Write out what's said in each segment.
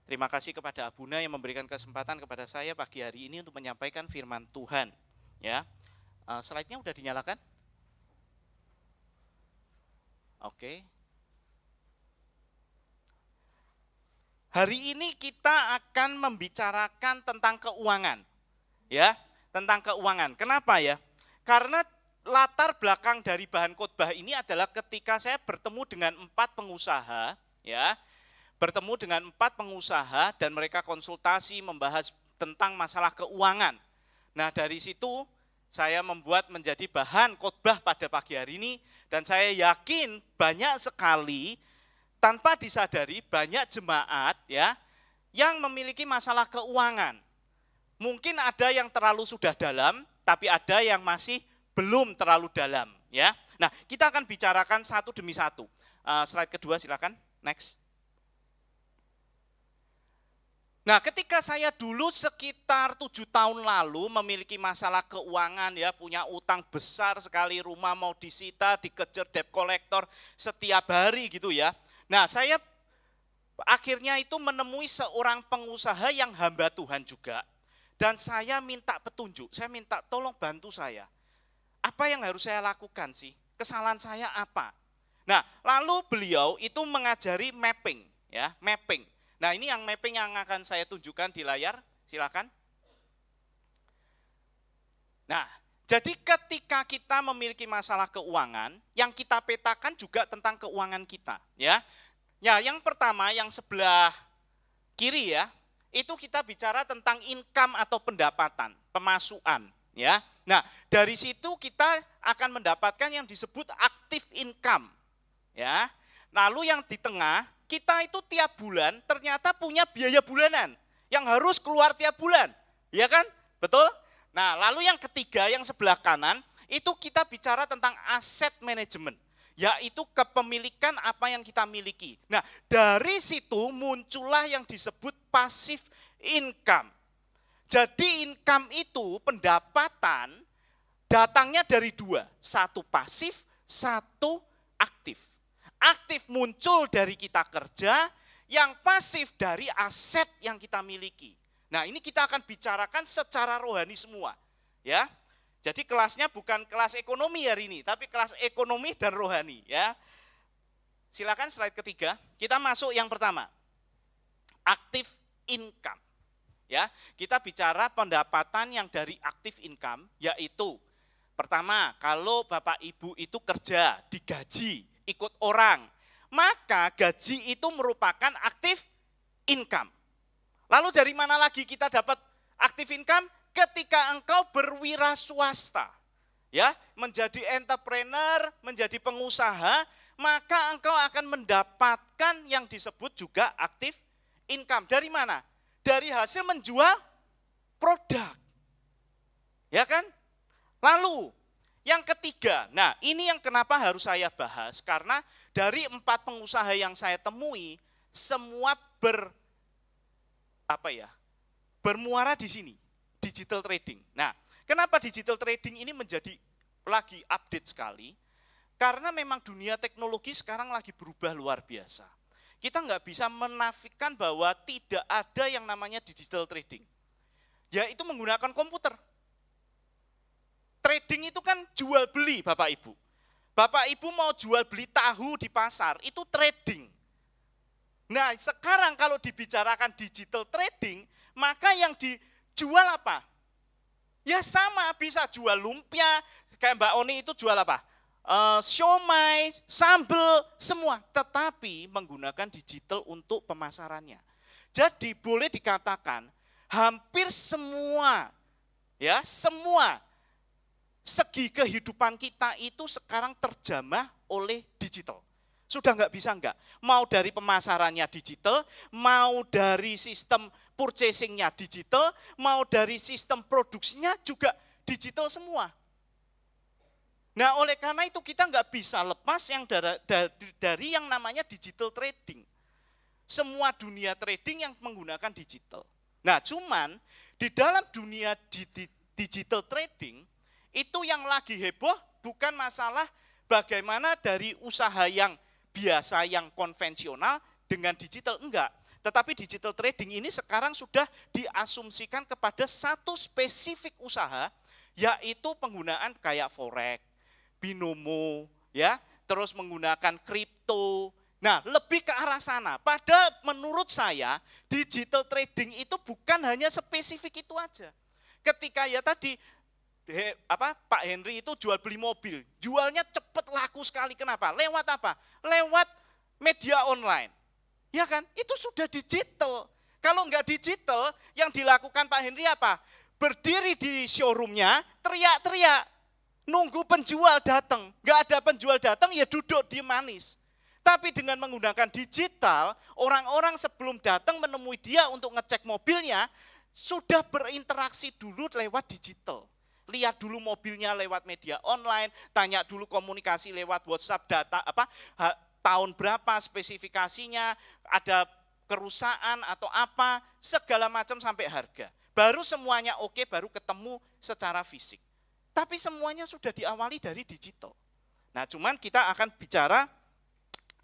Terima kasih kepada Abuna yang memberikan kesempatan kepada saya pagi hari ini untuk menyampaikan firman Tuhan. Ya, slide-nya udah dinyalakan? Oke. Hari ini kita akan membicarakan tentang keuangan. Ya, tentang keuangan. Kenapa ya? Karena latar belakang dari bahan khotbah ini adalah ketika saya bertemu dengan 4 pengusaha, ya. Bertemu dengan 4 pengusaha dan mereka konsultasi membahas tentang masalah keuangan. Nah, dari situ saya membuat menjadi bahan khotbah pada pagi hari ini dan saya yakin banyak sekali tanpa disadari banyak jemaat ya yang memiliki masalah keuangan. Mungkin ada yang terlalu sudah dalam, tapi ada yang masih belum terlalu dalam ya. Nah, kita akan bicarakan satu demi satu. Slide kedua silakan, next. Nah, ketika saya dulu sekitar 7 tahun lalu memiliki masalah keuangan ya, punya utang besar sekali, rumah mau disita, dikejar debt collector setiap hari gitu ya. Nah, saya akhirnya itu menemui seorang pengusaha yang hamba Tuhan juga. Dan saya minta petunjuk, saya minta tolong bantu saya. Apa yang harus saya lakukan sih? Kesalahan saya apa? Nah, lalu beliau itu mengajari mapping ya, mapping. Nah, ini yang mapping yang akan saya tunjukkan di layar, silakan. Nah, jadi ketika kita memiliki masalah keuangan, yang kita petakan juga tentang keuangan kita, ya. Ya, yang pertama yang sebelah kiri ya, itu kita bicara tentang income atau pendapatan, pemasukan, ya. Nah, dari situ kita akan mendapatkan yang disebut active income, ya. Lalu yang di tengah kita itu tiap bulan ternyata punya biaya bulanan yang harus keluar tiap bulan, ya kan? Betul? Nah, lalu yang ketiga yang sebelah kanan itu kita bicara tentang aset manajemen, yaitu kepemilikan apa yang kita miliki. Nah, dari situ muncullah yang disebut passive income. Jadi income itu pendapatan datangnya dari dua, satu pasif, satu aktif. Aktif muncul dari kita kerja, yang pasif dari aset yang kita miliki. Nah, ini kita akan bicarakan secara rohani semua, ya. Jadi kelasnya bukan kelas ekonomi hari ini, tapi kelas ekonomi dan rohani, ya. Silakan slide ketiga. Kita masuk yang pertama. Active income. Ya, kita bicara pendapatan yang dari active income, yaitu pertama, kalau Bapak Ibu itu kerja, digaji, ikut orang, maka gaji itu merupakan active income. Lalu dari mana lagi kita dapat active income? Ketika engkau berwira swasta, ya, menjadi entrepreneur, menjadi pengusaha, maka engkau akan mendapatkan yang disebut juga active income. Dari mana? Dari hasil menjual produk. Ya kan? Lalu yang ketiga, nah ini yang kenapa harus saya bahas, karena dari 4 pengusaha yang saya temui, semua bermuara di sini, digital trading. Nah, kenapa digital trading ini menjadi lagi update sekali? Karena memang dunia teknologi sekarang lagi berubah luar biasa. Kita nggak bisa menafikan bahwa tidak ada yang namanya digital trading. Yaitu menggunakan komputer. Trading itu kan jual beli Bapak Ibu. Bapak Ibu mau jual beli tahu di pasar, itu trading. Nah, sekarang kalau dibicarakan digital trading, maka yang dijual apa? Ya sama, bisa jual lumpia, kayak Mbak Oni itu jual apa? Siomay, sambal, semua. Tetapi menggunakan digital untuk pemasarannya. Jadi boleh dikatakan hampir semua, ya semua segi kehidupan kita itu sekarang terjamah oleh digital. Sudah nggak bisa enggak. Mau dari pemasarannya digital, mau dari sistem purchasingnya digital, mau dari sistem produksinya juga digital semua. Nah, oleh karena itu kita nggak bisa lepas yang dari yang namanya digital trading. Semua dunia trading yang menggunakan digital. Nah, cuman di dalam dunia digital trading, itu yang lagi heboh bukan masalah bagaimana dari usaha yang biasa, yang konvensional dengan digital, enggak. Tetapi digital trading ini sekarang sudah diasumsikan kepada satu spesifik usaha, yaitu penggunaan kayak forex, binomo, ya, terus menggunakan kripto. Nah, lebih ke arah sana. Padahal menurut saya digital trading itu bukan hanya spesifik itu aja. Ketika ya tadi Pak Henry itu jual beli mobil, jualnya cepat laku sekali. Kenapa? Lewat apa? Lewat media online. Ya kan? Itu sudah digital. Kalau enggak digital, yang dilakukan Pak Henry apa? Berdiri di showroomnya, teriak-teriak, nunggu penjual datang. Enggak ada penjual datang, ya duduk di manis. Tapi dengan menggunakan digital, orang-orang sebelum datang menemui dia untuk ngecek mobilnya, sudah berinteraksi dulu lewat digital. Lihat dulu mobilnya lewat media online, tanya dulu komunikasi lewat WhatsApp, data tahun berapa, spesifikasinya, ada kerusakan atau apa, segala macam sampai harga. Baru semuanya oke, baru ketemu secara fisik. Tapi semuanya sudah diawali dari digital. Nah, cuman kita akan bicara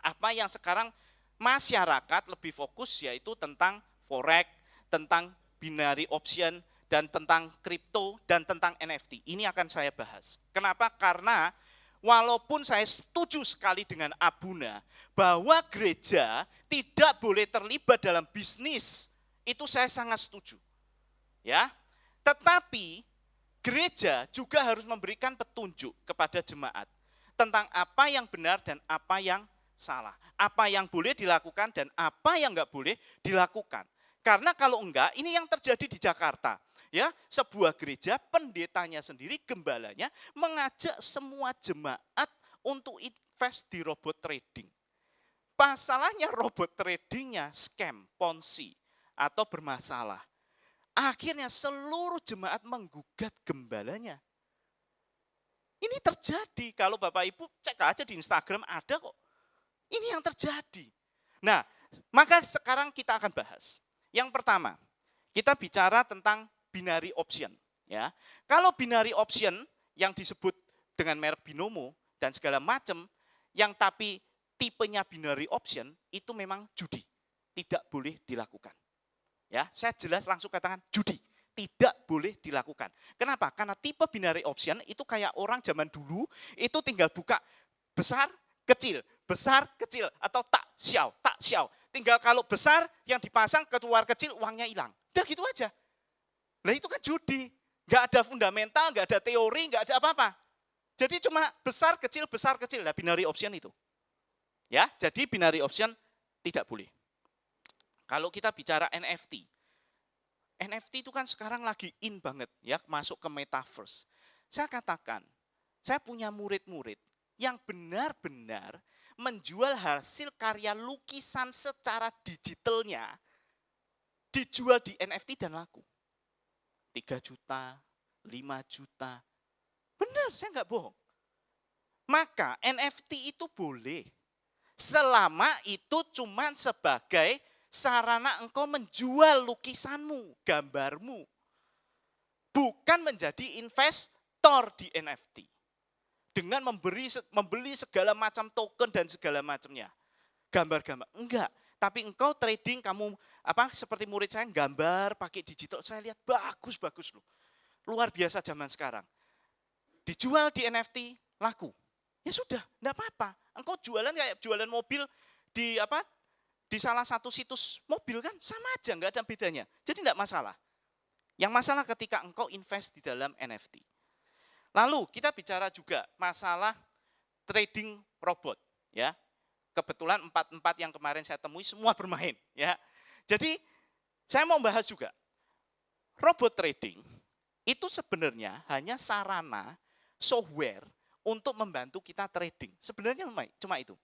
apa yang sekarang masyarakat lebih fokus, yaitu tentang forex, tentang binary option, dan tentang kripto, dan tentang NFT. Ini akan saya bahas. Kenapa? Karena walaupun saya setuju sekali dengan Abuna, bahwa gereja tidak boleh terlibat dalam bisnis, itu saya sangat setuju. Ya, tetapi gereja juga harus memberikan petunjuk kepada jemaat tentang apa yang benar dan apa yang salah. Apa yang boleh dilakukan dan apa yang enggak boleh dilakukan. Karena kalau enggak, ini yang terjadi di Jakarta. Ya, sebuah gereja, pendetanya sendiri, gembalanya mengajak semua jemaat untuk invest di robot trading. Masalahnya robot tradingnya scam, ponzi, atau bermasalah. Akhirnya seluruh jemaat menggugat gembalanya. Ini terjadi, kalau Bapak Ibu cek aja di Instagram ada kok. Ini yang terjadi. Nah, maka sekarang kita akan bahas. Yang pertama, kita bicara tentang binary option, ya. Kalau binary option yang disebut dengan merek binomo dan segala macam, yang tapi tipenya binary option itu memang judi, tidak boleh dilakukan. Ya, saya jelas langsung katakan judi, tidak boleh dilakukan. Kenapa? Karena tipe binary option itu kayak orang zaman dulu itu tinggal buka besar, kecil, atau tak xiao. Tinggal kalau besar yang dipasang keluar kecil uangnya hilang. Udah gitu aja. Nah itu kan judi, nggak ada fundamental, nggak ada teori, nggak ada apa-apa. Jadi cuma besar kecil, nah binary option itu. Ya, jadi binary option tidak boleh. Kalau kita bicara NFT itu kan sekarang lagi in banget ya, masuk ke metaverse. Saya katakan, saya punya murid-murid yang benar-benar menjual hasil karya lukisan secara digitalnya, dijual di NFT dan laku. 3 juta, 5 juta. Benar, saya nggak bohong. Maka NFT itu boleh. Selama itu cuma sebagai sarana engkau menjual lukisanmu, gambarmu. Bukan menjadi investor di NFT. Dengan membeli segala macam token dan segala macamnya. Gambar-gambar. Enggak. Tapi engkau trading, kamu seperti murid saya gambar pakai digital, saya lihat bagus loh. Luar biasa zaman sekarang. Dijual di NFT, laku. Ya sudah, enggak apa-apa. Engkau jualan kayak jualan mobil di salah satu situs mobil kan sama aja, enggak ada bedanya. Jadi enggak masalah. Yang masalah ketika engkau invest di dalam NFT. Lalu kita bicara juga masalah trading robot, ya. Kebetulan 4 yang kemarin saya temui semua bermain, ya. Jadi saya mau bahas juga robot trading itu sebenarnya hanya sarana software untuk membantu kita trading. Sebenarnya cuma itu.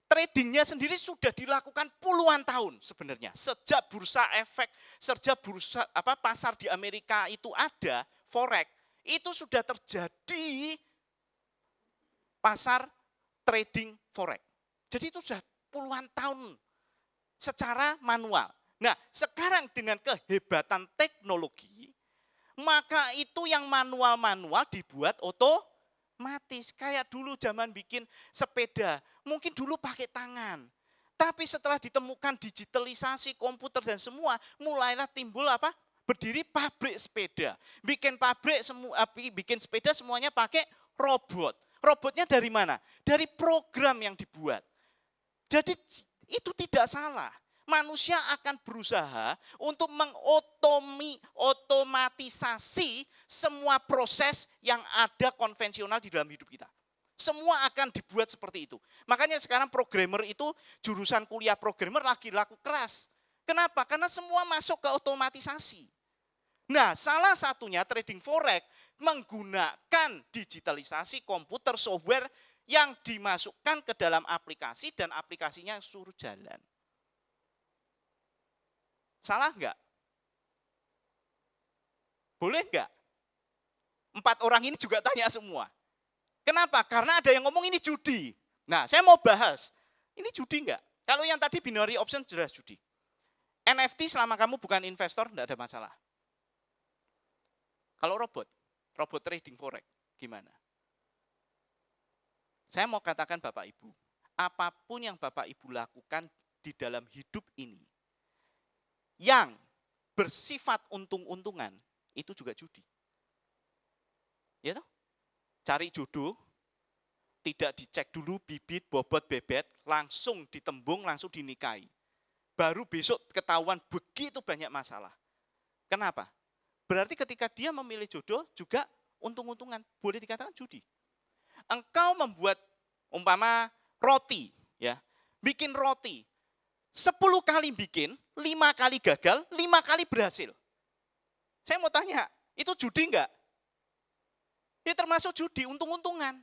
Tradingnya sendiri sudah dilakukan puluhan tahun sebenarnya. Sejak bursa efek, sejak bursa pasar di Amerika itu ada forex, itu sudah terjadi pasar trading forex. Jadi itu sudah puluhan tahun secara manual. Nah, sekarang dengan kehebatan teknologi, maka itu yang manual-manual dibuat otomatis. Kayak dulu zaman bikin sepeda, mungkin dulu pakai tangan. Tapi setelah ditemukan digitalisasi komputer dan semua, mulailah timbul apa? Berdiri pabrik sepeda. Bikin pabrik bikin sepeda semuanya pakai robot. Robotnya dari mana? Dari program yang dibuat. Jadi itu tidak salah. Manusia akan berusaha untuk mengotomatisasi semua proses yang ada konvensional di dalam hidup kita. Semua akan dibuat seperti itu. Makanya sekarang programmer itu, jurusan kuliah programmer lagi laku keras. Kenapa? Karena semua masuk ke otomatisasi. Nah, salah satunya trading forex menggunakan digitalisasi komputer software yang dimasukkan ke dalam aplikasi dan aplikasinya suruh jalan. Salah enggak? Boleh enggak? 4 orang ini juga tanya semua. Kenapa? Karena ada yang ngomong ini judi. Nah, saya mau bahas, ini judi enggak? Kalau yang tadi binary option jelas judi. NFT selama kamu bukan investor enggak ada masalah. Kalau robot trading forex gimana? Saya mau katakan Bapak Ibu, apapun yang Bapak Ibu lakukan di dalam hidup ini, yang bersifat untung-untungan, itu juga judi. Ya toh? Cari jodoh, tidak dicek dulu bibit, bobot, bebet, langsung ditembung, langsung dinikahi. Baru besok ketahuan begitu banyak masalah. Kenapa? Berarti ketika dia memilih jodoh juga untung-untungan, boleh dikatakan judi. Engkau membuat umpama roti, ya, bikin roti, 10 kali bikin, 5 kali gagal, 5 kali berhasil. Saya mau tanya, itu judi enggak? Ini termasuk judi, untung-untungan.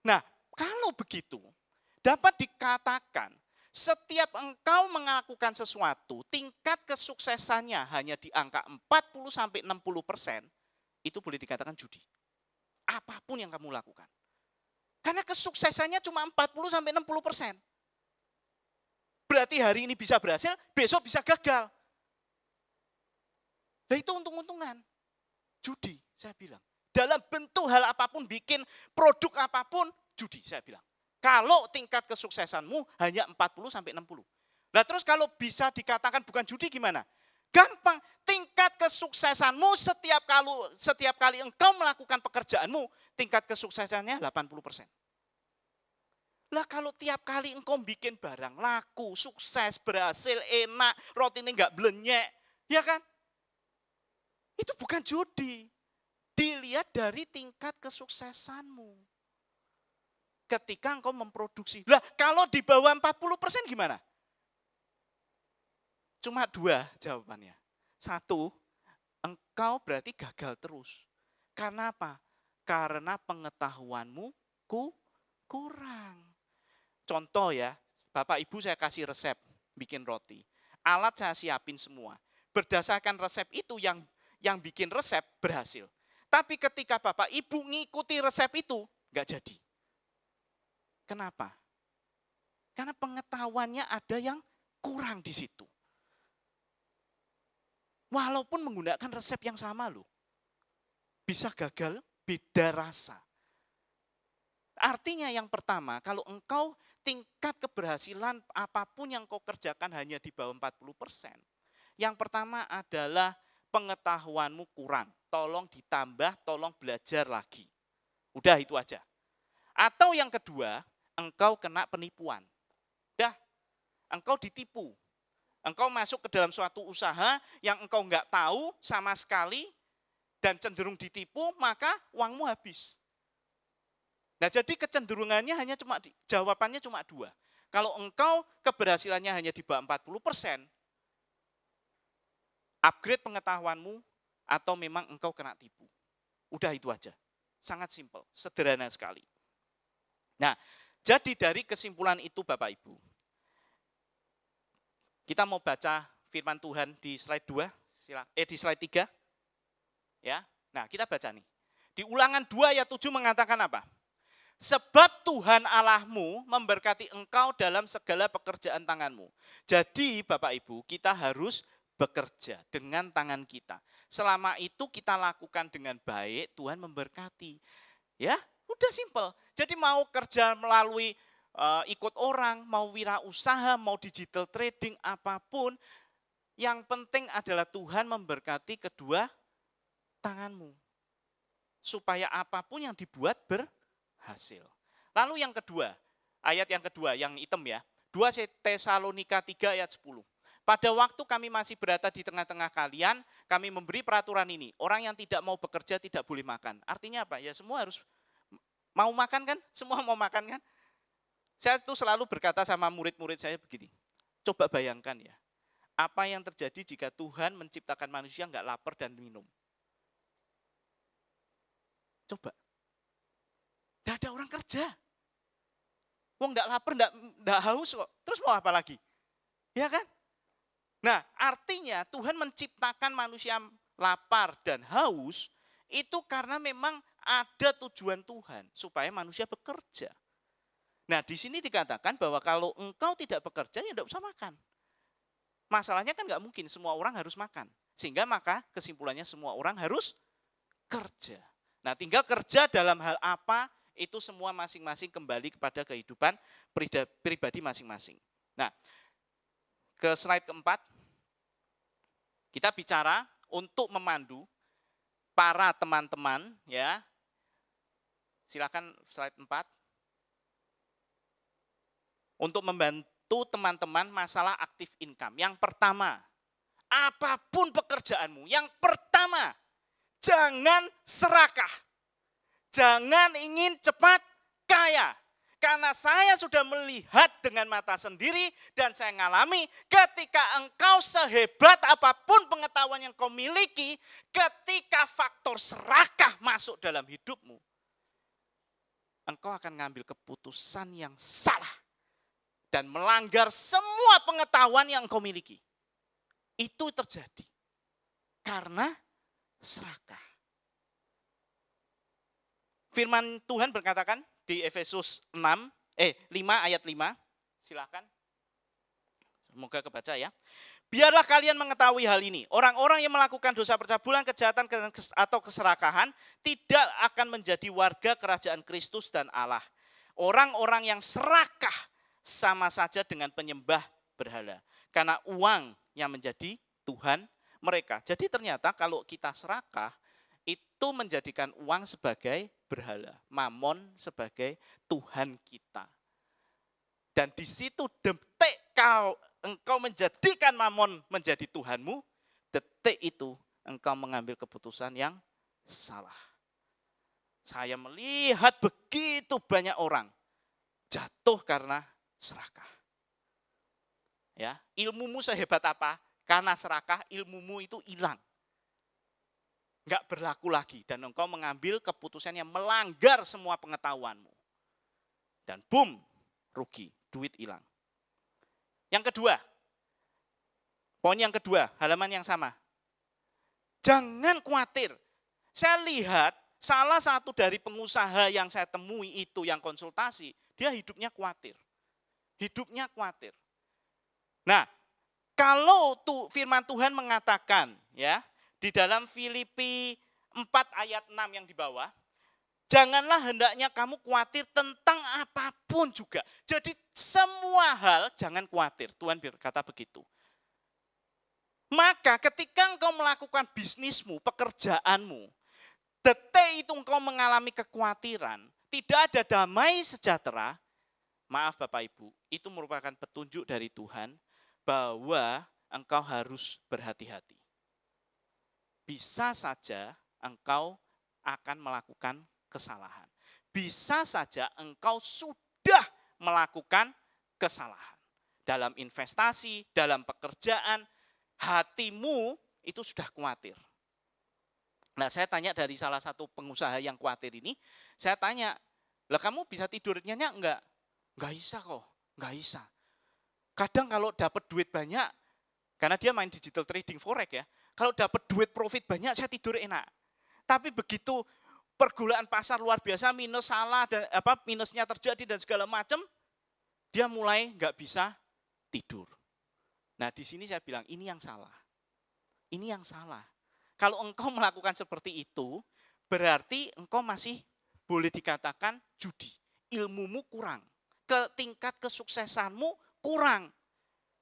Nah, kalau begitu, dapat dikatakan setiap engkau melakukan sesuatu, tingkat kesuksesannya hanya di angka 40-60%, itu boleh dikatakan judi. Apapun yang kamu lakukan. Karena kesuksesannya cuma 40-60%. Berarti hari ini bisa berhasil, besok bisa gagal. Nah itu untung-untungan. Judi, saya bilang. Dalam bentuk hal apapun, bikin produk apapun, judi, saya bilang. Kalau tingkat kesuksesanmu hanya 40-60. Nah terus kalau bisa dikatakan bukan judi gimana? Gampang, tingkat kesuksesanmu setiap kali engkau melakukan pekerjaanmu, tingkat kesuksesannya 80%. Lah kalau tiap kali engkau bikin barang laku, sukses, berhasil, enak, roti ini enggak blenyek, ya kan? Itu bukan judi. Dilihat dari tingkat kesuksesanmu. Ketika engkau memproduksi. Lah kalau di bawah 40% gimana? Cuma 2 jawabannya. 1, engkau berarti gagal terus. Karena apa? Karena pengetahuanmu kurang. Contoh ya, Bapak Ibu saya kasih resep bikin roti. Alat saya siapin semua. Berdasarkan resep itu yang bikin resep berhasil. Tapi ketika Bapak Ibu ngikuti resep itu, enggak jadi. Kenapa? Karena pengetahuannya ada yang kurang di situ. Walaupun menggunakan resep yang sama loh. Bisa gagal, beda rasa. Artinya yang pertama, kalau engkau tingkat keberhasilan apapun yang kau kerjakan hanya di bawah 40%. Yang pertama adalah pengetahuanmu kurang. Tolong ditambah, tolong belajar lagi. Udah itu aja. Atau yang kedua, engkau kena penipuan. Udah, engkau ditipu. Engkau masuk ke dalam suatu usaha yang engkau enggak tahu sama sekali dan cenderung ditipu, maka uangmu habis. Nah jadi kecenderungannya jawabannya cuma 2. Kalau engkau keberhasilannya hanya di bawah 40%, upgrade pengetahuanmu atau memang engkau kena tipu. Udah itu aja. Sangat simpel, sederhana sekali. Nah, jadi dari kesimpulan itu Bapak Ibu, kita mau baca firman Tuhan di slide 2, di slide 3. Ya. Nah, kita baca nih. Di Ulangan 2 ayat 7 mengatakan apa? Sebab Tuhan Allahmu memberkati engkau dalam segala pekerjaan tanganmu. Jadi Bapak Ibu, kita harus bekerja dengan tangan kita. Selama itu kita lakukan dengan baik, Tuhan memberkati. Ya, udah simpel. Jadi mau kerja melalui ikut orang, mau wirausaha, mau digital trading, apapun. Yang penting adalah Tuhan memberkati kedua tanganmu. Supaya apapun yang dibuat berhasil. Lalu yang kedua, ayat yang kedua, yang hitam ya. 2 Tesalonika 3 ayat 10. Pada waktu kami masih berada di tengah-tengah kalian, kami memberi peraturan ini. Orang yang tidak mau bekerja tidak boleh makan. Artinya apa? Ya semua harus mau makan kan? Semua mau makan kan? Saya tuh selalu berkata sama murid-murid saya begini. Coba bayangkan ya. Apa yang terjadi jika Tuhan menciptakan manusia nggak lapar dan minum? Coba. Tidak ada orang kerja. Wong nggak lapar, nggak haus kok. Terus mau apa lagi? Ya kan? Nah, artinya Tuhan menciptakan manusia lapar dan haus itu karena memang ada tujuan Tuhan supaya manusia bekerja. Nah, di sini dikatakan bahwa kalau engkau tidak bekerja ya tidak usah makan. Masalahnya kan nggak mungkin semua orang harus makan. Sehingga maka kesimpulannya semua orang harus kerja. Nah, tinggal kerja dalam hal apa itu semua masing-masing kembali kepada kehidupan pribadi masing-masing. Nah, ke slide keempat, kita bicara untuk memandu para teman-teman ya. Silakan slide 4. Untuk membantu teman-teman masalah active income. Yang pertama, apapun pekerjaanmu, yang pertama, jangan serakah. Jangan ingin cepat kaya. Karena saya sudah melihat dengan mata sendiri dan saya ngalami ketika engkau sehebat apapun pengetahuan yang kau miliki, ketika faktor serakah masuk dalam hidupmu, engkau akan ngambil keputusan yang salah dan melanggar semua pengetahuan yang engkau miliki. Itu terjadi karena serakah. Firman Tuhan berkatakan di Efesus 5 ayat 5. Silakan. Semoga kebaca ya. Biarlah kalian mengetahui hal ini. Orang-orang yang melakukan dosa percabulan, kejahatan atau keserakahan tidak akan menjadi warga kerajaan Kristus dan Allah. Orang-orang yang serakah sama saja dengan penyembah berhala. Karena uang yang menjadi Tuhan mereka. Jadi ternyata kalau kita serakah, itu menjadikan uang sebagai berhala, mamon sebagai Tuhan kita. Dan di situ detik engkau menjadikan mamon menjadi Tuhanmu, detik itu engkau mengambil keputusan yang salah. Saya melihat begitu banyak orang jatuh karena serakah. Ya, ilmumu sehebat apa? Karena serakah ilmumu itu hilang. Enggak berlaku lagi dan engkau mengambil keputusan yang melanggar semua pengetahuanmu. Dan boom, rugi, duit hilang. Yang kedua, poin yang kedua, halaman yang sama. Jangan khawatir. Saya lihat salah satu dari pengusaha yang saya temui itu yang konsultasi, dia hidupnya khawatir. Hidupnya khawatir. Nah, kalau firman Tuhan mengatakan ya, di dalam Filipi 4 ayat 6 yang di bawah, janganlah hendaknya kamu khawatir tentang apapun juga. Jadi semua hal jangan khawatir. Tuhan berkata begitu. Maka ketika engkau melakukan bisnismu, pekerjaanmu, detik itu engkau mengalami kekhawatiran, tidak ada damai sejahtera, maaf Bapak Ibu, itu merupakan petunjuk dari Tuhan bahwa engkau harus berhati-hati. Bisa saja engkau akan melakukan kesalahan. Bisa saja engkau sudah melakukan kesalahan. Dalam investasi, dalam pekerjaan, hatimu itu sudah khawatir. Nah, saya tanya dari salah satu pengusaha yang khawatir ini, saya tanya, lah kamu bisa tidur nyenyak enggak? Enggak bisa kok, enggak bisa. Kadang kalau dapat duit banyak, karena dia main digital trading forex ya, kalau dapat duit profit banyak saya tidur enak. Tapi begitu pergulaan pasar luar biasa, minus salah dan minusnya terjadi dan segala macam, dia mulai nggak bisa tidur. Nah, di sini saya bilang ini yang salah. Ini yang salah. Kalau engkau melakukan seperti itu, berarti engkau masih boleh dikatakan judi. Ilmumu kurang. tingkat kesuksesanmu kurang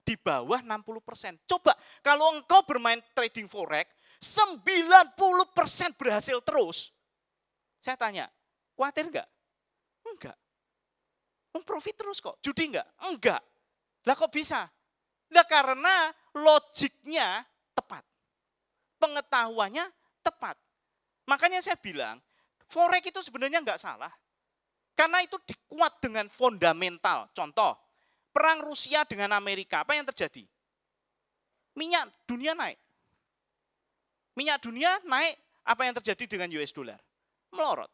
di bawah 60%. Coba kalau engkau bermain trading forex 90% berhasil terus. Saya tanya, khawatir enggak? Enggak. Profit terus kok. Judi enggak? Enggak. Lah kok bisa? Lah karena logiknya tepat. Pengetahuannya tepat. Makanya saya bilang, forex itu sebenarnya enggak salah. Karena itu dikuat dengan fundamental. Contoh, perang Rusia dengan Amerika, apa yang terjadi? Minyak dunia naik. Minyak dunia naik, apa yang terjadi dengan US dollar? Melorot.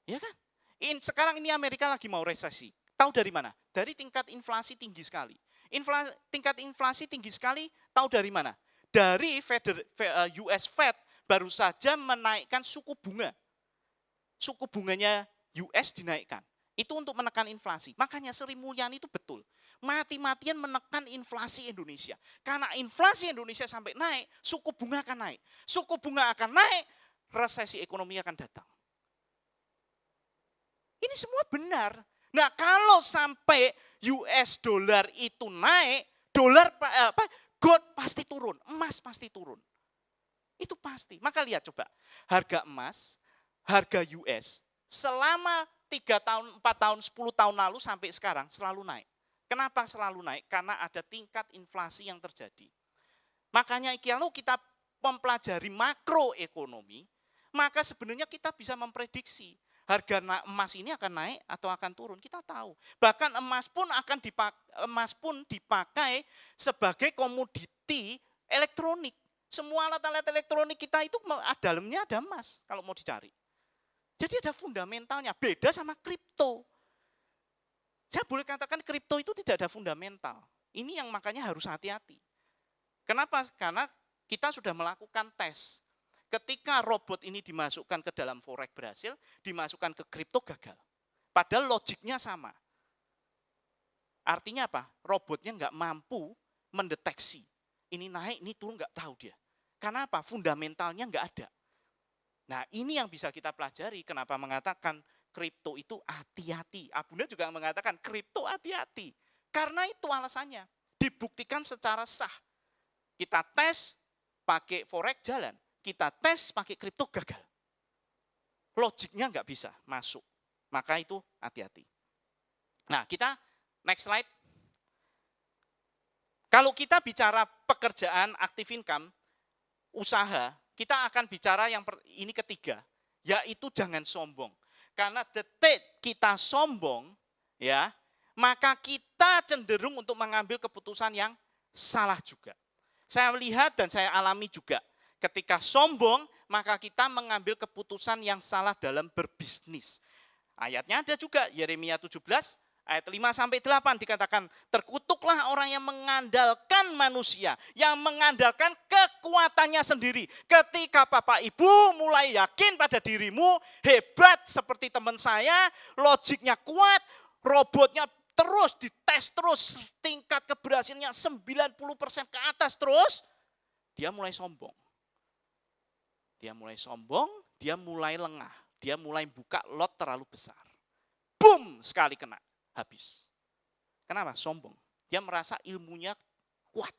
Ya kan? Sekarang ini Amerika lagi mau resesi. Tahu dari mana? Dari tingkat inflasi tinggi sekali. Tingkat inflasi tinggi sekali, tahu dari mana? Dari US Fed baru saja menaikkan suku bunga. Suku bunganya US dinaikkan. Itu untuk menekan inflasi. Makanya Sri Mulyani itu betul. Mati-matian menekan inflasi Indonesia. Karena inflasi Indonesia sampai naik, suku bunga akan naik. Suku bunga akan naik, resesi ekonomi akan datang. Ini semua benar. Nah, kalau sampai US dollar itu naik, gold pasti turun, emas pasti turun. Itu pasti. Maka lihat coba, harga emas, harga US selama 3 tahun, 4 tahun, 10 tahun lalu sampai sekarang selalu naik. Kenapa selalu naik? Karena ada tingkat inflasi yang terjadi. Makanya kalau kita mempelajari makroekonomi, maka sebenarnya kita bisa memprediksi harga emas ini akan naik atau akan turun. Kita tahu. Bahkan emas pun dipakai sebagai komoditi elektronik. Semua alat-alat elektronik kita itu dalamnya ada emas kalau mau dicari. Jadi ada fundamentalnya, beda sama kripto. Saya boleh katakan kripto itu tidak ada fundamental. Ini yang makanya harus hati-hati. Kenapa? Karena kita sudah melakukan tes. Ketika robot ini dimasukkan ke dalam forex berhasil, dimasukkan ke kripto gagal. Padahal logiknya sama. Artinya apa? Robotnya nggak mampu mendeteksi. Ini naik, ini turun, nggak tahu dia. Karena apa? Fundamentalnya nggak ada. Nah, ini yang bisa kita pelajari. Kenapa mengatakan kripto itu hati-hati. Abunda juga mengatakan kripto hati-hati. Karena itu alasannya. Dibuktikan secara sah. Kita tes pakai forex jalan. Kita tes pakai kripto gagal. Logiknya nggak bisa masuk. Maka itu hati-hati. Nah, kita next slide. Kalau kita bicara pekerjaan active income, usaha, kita akan bicara ini ketiga, yaitu jangan sombong. Karena detik kita sombong, ya, maka kita cenderung untuk mengambil keputusan yang salah juga. Saya melihat dan saya alami juga, ketika sombong, maka kita mengambil keputusan yang salah dalam berbisnis. Ayatnya ada juga, Yeremia 17, ayat 5-8 dikatakan, terkutuklah orang yang mengandalkan manusia, yang mengandalkan kekuatannya sendiri. Ketika Bapak Ibu mulai yakin pada dirimu, hebat seperti teman saya, logiknya kuat, robotnya terus dites terus, tingkat keberhasilannya 90% ke atas terus, dia mulai sombong. Dia mulai sombong, dia mulai lengah, dia mulai buka lot terlalu besar. Boom, sekali kena. Habis. Kenapa? Sombong. Dia merasa ilmunya kuat.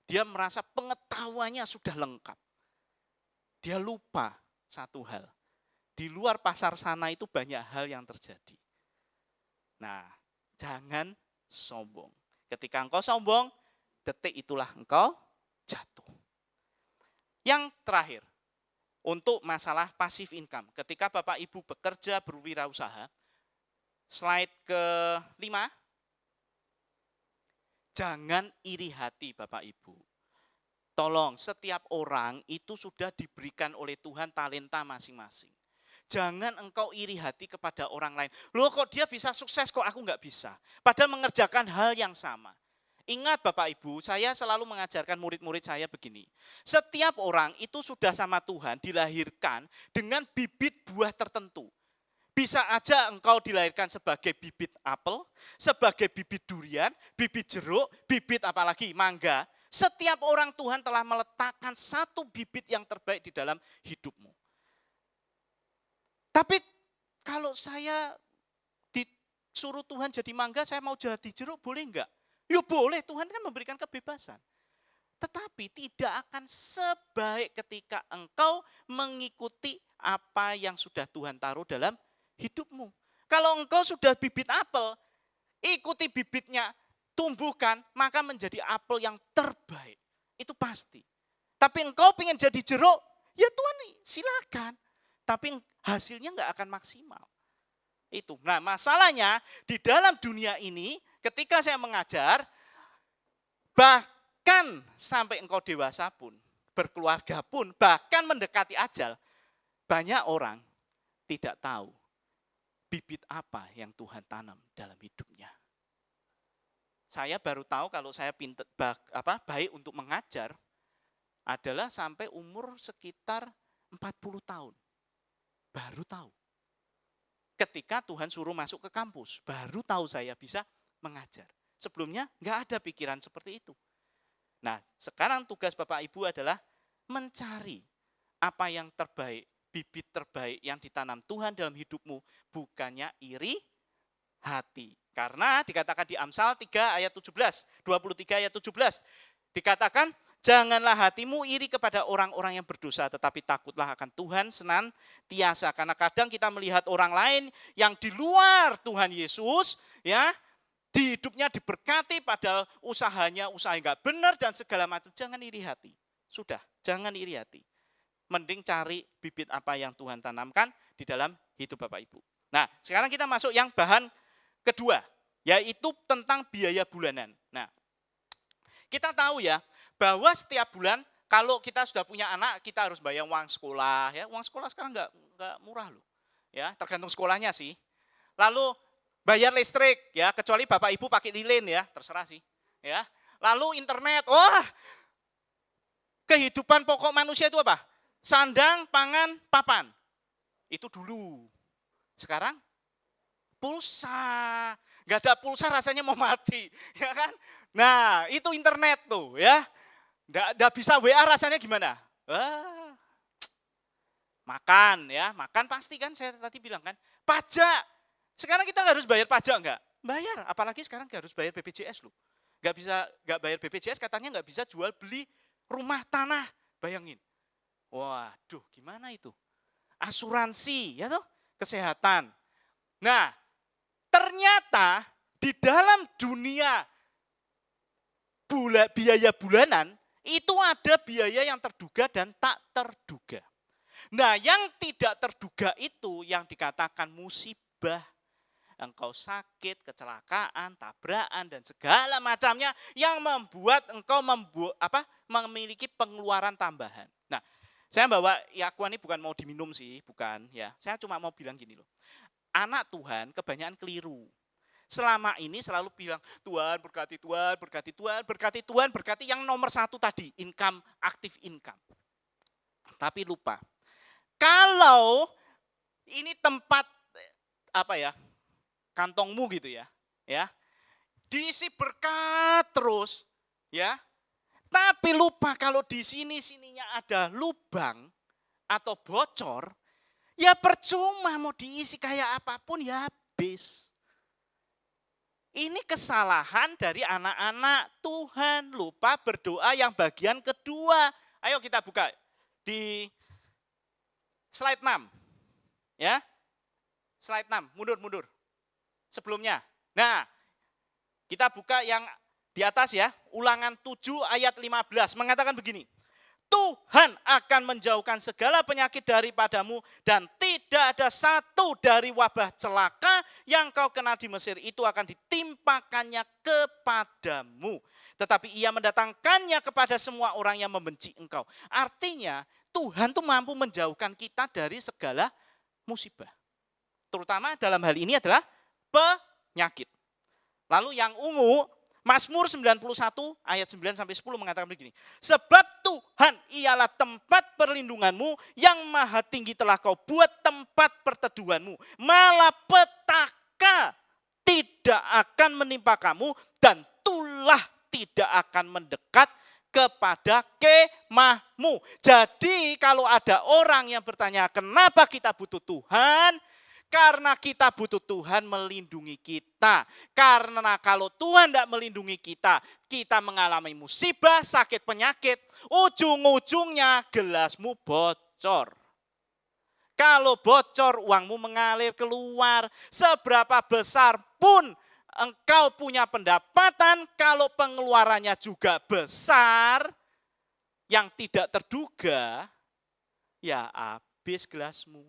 Dia merasa pengetahuannya sudah lengkap. Dia lupa satu hal. Di luar pasar sana itu banyak hal yang terjadi. Nah, jangan sombong. Ketika engkau sombong, detik itulah engkau jatuh. Yang terakhir, untuk masalah passive income. Ketika Bapak Ibu bekerja berwirausaha, slide ke-5, jangan iri hati Bapak Ibu. Tolong, setiap orang itu sudah diberikan oleh Tuhan talenta masing-masing. Jangan engkau iri hati kepada orang lain. Loh kok dia bisa sukses, kok aku nggak bisa. Padahal mengerjakan hal yang sama. Ingat Bapak Ibu, saya selalu mengajarkan murid-murid saya begini. Setiap orang itu sudah sama Tuhan dilahirkan dengan bibit buah tertentu. Bisa aja engkau dilahirkan sebagai bibit apel, sebagai bibit durian, bibit jeruk, bibit apalagi mangga. Setiap orang Tuhan telah meletakkan satu bibit yang terbaik di dalam hidupmu. Tapi kalau saya suruh Tuhan jadi mangga, saya mau jadi jeruk, boleh enggak? Ya boleh, Tuhan kan memberikan kebebasan. Tetapi tidak akan sebaik ketika engkau mengikuti apa yang sudah Tuhan taruh dalam hidupmu. Kalau engkau sudah bibit apel, ikuti bibitnya, tumbuhkan, maka menjadi apel yang terbaik. Itu pasti. Tapi engkau pengen jadi jeruk, ya Tuhan silakan. Tapi hasilnya enggak akan maksimal. Itu. Nah, masalahnya di dalam dunia ini ketika saya mengajar, bahkan sampai engkau dewasa pun, berkeluarga pun, bahkan mendekati ajal, banyak orang tidak tahu bibit apa yang Tuhan tanam dalam hidupnya. Saya baru tahu kalau saya baik untuk mengajar adalah sampai umur sekitar 40 tahun. Baru tahu. Ketika Tuhan suruh masuk ke kampus, baru tahu saya bisa mengajar. Sebelumnya nggak ada pikiran seperti itu. Nah, sekarang tugas Bapak Ibu adalah mencari apa yang terbaik, bibit terbaik yang ditanam Tuhan dalam hidupmu, bukannya iri hati. Karena dikatakan di Amsal 3 ayat 17, 23 ayat 17, dikatakan, janganlah hatimu iri kepada orang-orang yang berdosa, tetapi takutlah akan Tuhan senantiasa. Karena kadang kita melihat orang lain yang di luar Tuhan Yesus, ya, di hidupnya diberkati, padahal usahanya usaha nggak benar dan segala macam. Jangan iri hati. Sudah, jangan iri hati. Mending cari bibit apa yang Tuhan tanamkan di dalam hidup Bapak Ibu. Nah, sekarang kita masuk yang bahan kedua, yaitu tentang biaya bulanan. Nah, kita tahu ya, bahwa setiap bulan kalau kita sudah punya anak, kita harus bayar uang sekolah. Ya, uang sekolah sekarang nggak murah loh. Ya, tergantung sekolahnya sih. Lalu bayar listrik, ya, kecuali Bapak Ibu pakai lilin ya, terserah sih. Ya, lalu internet, wah, kehidupan pokok manusia itu apa? Sandang, pangan, papan. Itu dulu. Sekarang pulsa. Nggak ada pulsa rasanya mau mati, ya kan? Nah, itu internet tuh, ya. Nggak bisa WA rasanya gimana? Makan ya, makan pasti kan saya tadi bilang kan. Pajak, sekarang kita harus bayar pajak enggak? Bayar, apalagi sekarang harus bayar BPJS loh. Nggak bayar BPJS katanya nggak bisa jual beli rumah tanah, bayangin. Waduh, gimana itu? Asuransi, ya toh, kesehatan. Nah, ternyata di dalam dunia biaya bulanan, itu ada biaya yang terduga dan tak terduga. Nah, yang tidak terduga itu yang dikatakan musibah. Engkau sakit, kecelakaan, tabrakan, dan segala macamnya yang membuat engkau memiliki pengeluaran tambahan. Nah, saya bawa Aqua ini bukan mau diminum sih, bukan ya. Saya cuma mau bilang gini loh. Anak Tuhan kebanyakan keliru. Selama ini selalu bilang, Tuhan berkati, Tuhan berkati, Tuhan berkati, Tuhan berkati. Yang nomor satu tadi, income, active income. Tapi lupa, kalau ini tempat kantongmu gitu ya, diisi berkat terus, ya. Tapi lupa kalau di sininya ada lubang atau bocor, ya percuma mau diisi kayak apapun ya habis. Ini kesalahan dari anak-anak Tuhan, lupa berdoa yang bagian kedua. Ayo kita buka di slide 6. Ya. Slide 6, mundur. Sebelumnya. Nah, kita buka yang di atas ya, Ulangan 7 ayat 15 mengatakan begini. Tuhan akan menjauhkan segala penyakit daripadamu dan tidak ada satu dari wabah celaka yang kau kenal di Mesir itu akan ditimpakannya kepadamu. Tetapi ia mendatangkannya kepada semua orang yang membenci engkau. Artinya Tuhan tuh mampu menjauhkan kita dari segala musibah. Terutama dalam hal ini adalah penyakit. Lalu yang ungu, Mazmur 91 ayat 9-10 mengatakan begini. Sebab Tuhan ialah tempat perlindunganmu, yang maha tinggi telah kau buat tempat perteduhanmu. Malapetaka tidak akan menimpa kamu dan tulah tidak akan mendekat kepada kemahmu. Jadi kalau ada orang yang bertanya kenapa kita butuh Tuhan, Karena kita butuh Tuhan melindungi kita. Karena kalau Tuhan tidak melindungi kita, kita mengalami musibah, sakit, penyakit, ujung-ujungnya gelasmu bocor. Kalau bocor, uangmu mengalir keluar. Seberapa besar pun engkau punya pendapatan, kalau pengeluarannya juga besar, yang tidak terduga, ya habis gelasmu.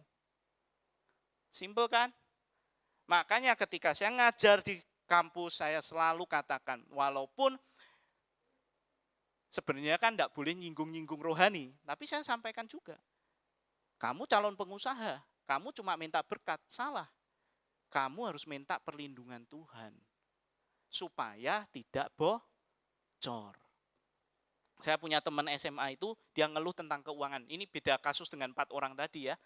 Simpel kan? Makanya ketika saya ngajar di kampus, saya selalu katakan, walaupun sebenarnya kan tidak boleh nyinggung-nyinggung rohani, tapi saya sampaikan juga. Kamu calon pengusaha, kamu cuma minta berkat, salah. Kamu harus minta perlindungan Tuhan, supaya tidak bocor. Saya punya teman SMA itu, dia ngeluh tentang keuangan. Ini beda kasus dengan 4 orang tadi ya.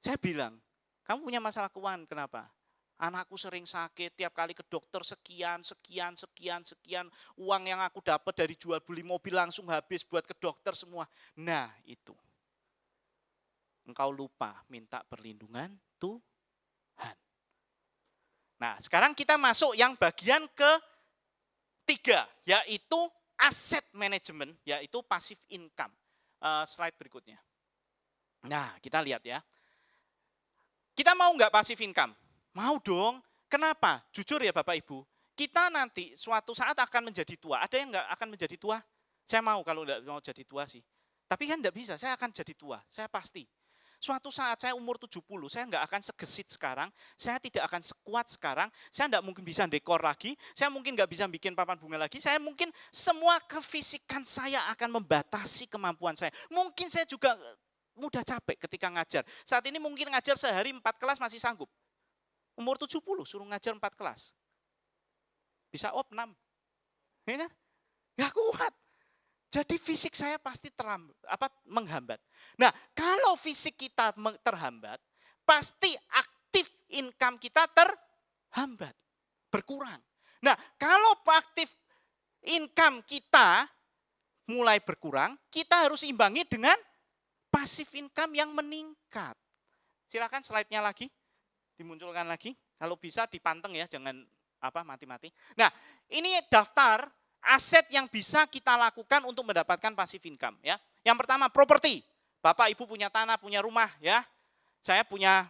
Saya bilang, kamu punya masalah keuangan, kenapa? Anakku sering sakit, tiap kali ke dokter sekian. Uang yang aku dapat dari jual beli mobil langsung habis buat ke dokter semua. Nah itu. Engkau lupa minta perlindungan Tuhan. Nah sekarang kita masuk yang bagian ketiga, yaitu asset management, yaitu passive income. Slide berikutnya. Nah kita lihat ya. Kita mau nggak passive income? Mau dong. Kenapa? Jujur ya Bapak Ibu, kita nanti suatu saat akan menjadi tua. Ada yang nggak akan menjadi tua? Saya mau kalau nggak mau jadi tua sih. Tapi kan nggak bisa, saya akan jadi tua, saya pasti. Suatu saat saya umur 70, saya nggak akan segesit sekarang, saya tidak akan sekuat sekarang, saya nggak mungkin bisa dekor lagi, saya mungkin nggak bisa bikin papan bunga lagi, saya mungkin semua kefisikan saya akan membatasi kemampuan saya. Mungkin saya juga mudah capek ketika ngajar. Saat ini mungkin ngajar sehari 4 kelas masih sanggup. Umur 70 suruh ngajar 4 kelas. Bisa op 6. Ya kan? Gak kuat. Jadi fisik saya pasti menghambat. Nah, kalau fisik kita terhambat, pasti aktif income kita terhambat, berkurang. Nah, kalau aktif income kita mulai berkurang, kita harus imbangi dengan passive income yang meningkat. Silakan slide-nya lagi, dimunculkan lagi. Kalau bisa dipanteng ya, jangan mati-mati. Nah, ini daftar aset yang bisa kita lakukan untuk mendapatkan passive income ya. Yang pertama properti. Bapak Ibu punya tanah, punya rumah ya. Saya punya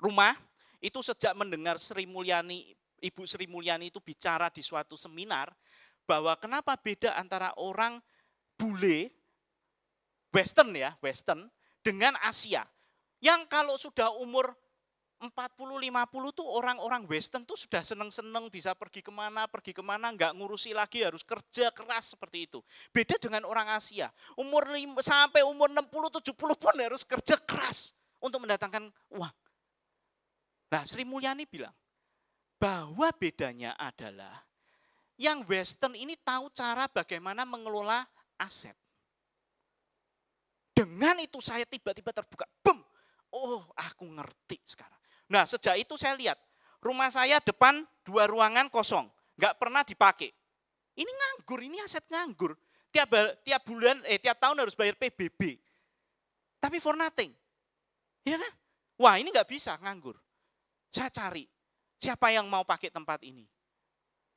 rumah itu sejak mendengar Ibu Sri Mulyani itu bicara di suatu seminar bahwa kenapa beda antara orang bule Western dengan Asia. Yang kalau sudah umur 40-50 tuh orang-orang Western tuh sudah seneng-seneng bisa pergi kemana, nggak ngurusi lagi, harus kerja keras seperti itu. Beda dengan orang Asia, sampai umur 60-70 pun harus kerja keras untuk mendatangkan uang. Nah Sri Mulyani bilang, bahwa bedanya adalah yang Western ini tahu cara bagaimana mengelola aset. Dengan itu saya tiba-tiba terbuka, boom, oh aku ngerti sekarang. Nah sejak itu saya lihat, rumah saya depan 2 ruangan kosong, nggak pernah dipakai. Ini nganggur, ini aset nganggur. Tiap tahun harus bayar PBB. Tapi for nothing. Ya kan? Wah ini nggak bisa nganggur. Saya cari, siapa yang mau pakai tempat ini?